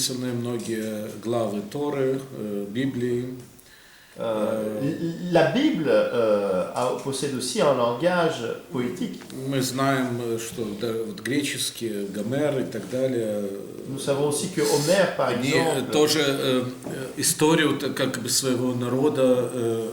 записаны многие главы Торы, Библии. La Bible possède aussi un langage poétique. Мы знаем, что вот греческие, Гомер и так далее, Nous savons aussi que Homère, par они exemple, тоже историю как бы своего народа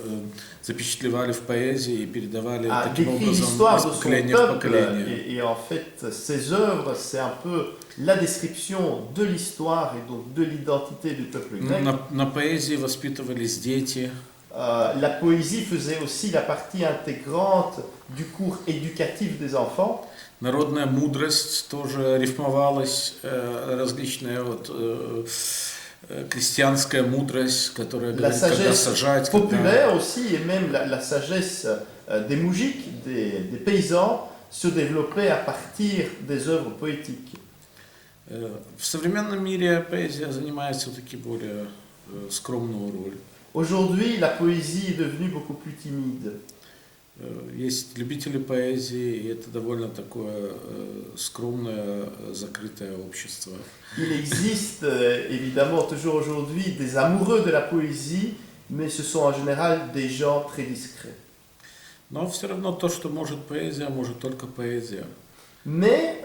запечатлевали в поэзии и передавали a таким décrit образом l'histoire из de son поколения в peuple. поколение. Et en fait, ses œuvres, c'est un peu la description de l'histoire et donc de l'identité du peuple grec. На поэзии воспитывались дети. La poésie faisait aussi la partie intégrante du cours éducatif des enfants. Народная мудрость тоже рифмовалась, различная вот крестьянская мудрость, которая говорит, когда сажать, populaire aussi, et même la sagesse des moujiks, des paysans, se développait à partir des œuvres poétiques. В современном мире поэзия занимает все-таки более скромную роль. Aujourd'hui, la poésie est devenue beaucoup plus timide. Есть любители поэзии, и это довольно такое скромное, закрытое общество. Il existe évidemment toujours aujourd'hui des amoureux de la poésie, mais ce sont en général des gens très discrets. Но все равно то, что может поэзия, может только поэзия. Mais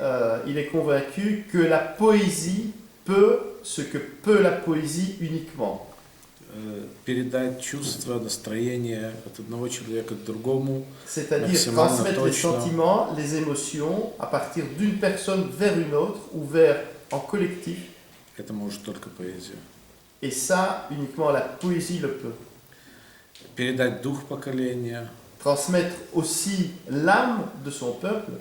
il est convaincu que la poésie peut ce que peut la poésie uniquement. Передать чувства, настроение от одного человека к другому. C'est-à-dire transmettre les sentiments, les émotions à partir d'une personne vers une autre ou vers en collectif. Это может только поэзия. Et ça, uniquement la poésie le peut. Передать дух поколения. Transmettre aussi l'âme de son peuple.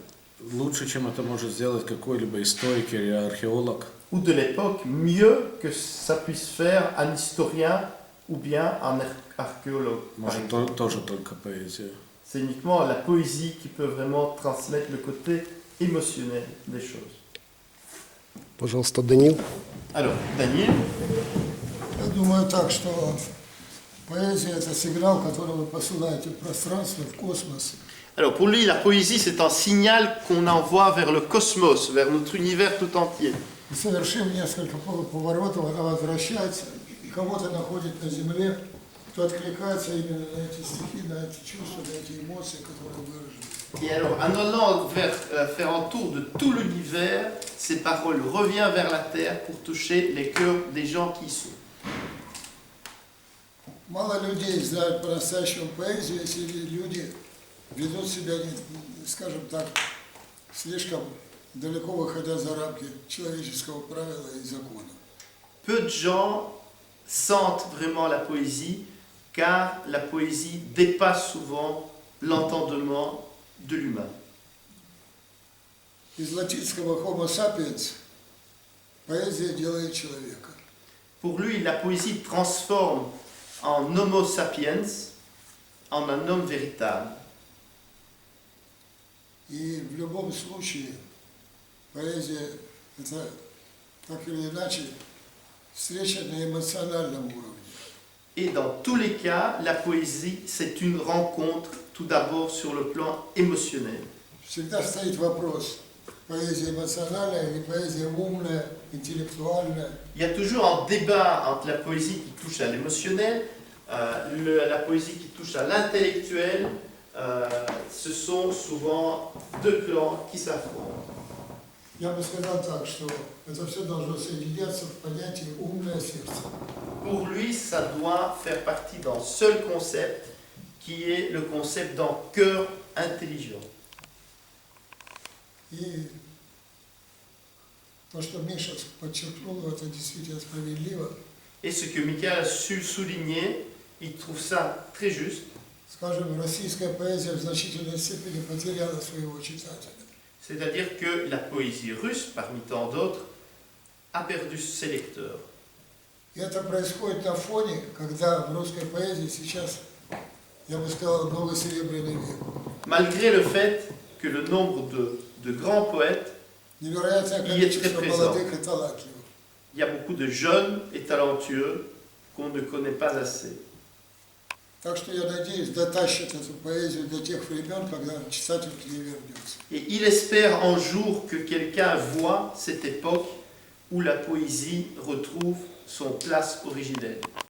Лучше, чем это может сделать какой-либо историк или археолог. Ou de l'époque, mieux que ça puisse faire un historien ou bien un archéologue. Может, тоже только поэзия. C'est uniquement la poésie qui peut vraiment transmettre le côté émotionnel des choses. Пожалуйста, Даниил. Alors, Daniel. Я думаю так, что поэзия – это сигнал, который вы посылаете в пространство, в космос. Alors pour lui, la poésie, c'est un signal qu'on envoie vers le cosmos, vers notre univers tout entier. И совершив несколько поворотов, она возвращается, и кого-то находит на земле, кто откликается именно на эти стихи, на эти чувства, на эти эмоции, которые выражены. Et alors, en allant faire un tour de tout l'univers, ces paroles reviennent vers la terre pour toucher les cœurs des gens qui y sont. Мало людей знают по-настоящему поэзию, если люди ведут себя, скажем так, слишком далеко выходя за рамки человеческого правила и закона. Peu de gens sentent vraiment la poésie, car la poésie dépasse souvent l'entendement de l'humain. Из латинского homo sapiens поэзия делает человека. Pour lui, la poésie transforme en homo sapiens, en un homme véritable. И в любом случае поэзия – это так или иначе встреча на эмоциональном уровне. Et dans tous les cas, la poésie, c'est une rencontre tout d'abord sur le plan émotionnel. Всегда стоит вопрос, поэзия эмоциональная или поэзия умная, интеллектуальная. Il y a toujours un débat entre la poésie qui touche à l'émotionnel, la poésie qui touche à l'intellectuel. Ce sont souvent deux clans qui s'affrontent. Я бы сказал так, что это все должно соединяться в понятии «умное сердце». Pour lui, ça doit faire partie d'un seul concept, qui est le concept d'un cœur intelligent. И то, что Миша подчеркнул, это действительно справедливо. Et ce que Michael a su souligner, il trouve ça très juste. Скажем, российская поэзия в значительной степени потеряла своего читателя. C'est-à-dire que la poésie russe, parmi tant d'autres, a perdu ses lecteurs. И это происходит на фоне, когда в русской поэзии сейчас, я бы сказал, новый серебряный век. Malgré le fait que le nombre de grands poètes Невероятное y est très количество présent. молодых и талантливых. Il y a beaucoup de jeunes et talentueux qu'on ne connaît pas assez. Так что я надеюсь, дотащит эту поэзию до тех времен, когда читатель к ней вернется. Et il espère un jour que quelqu'un voit cette époque où la poésie retrouve son place originelle.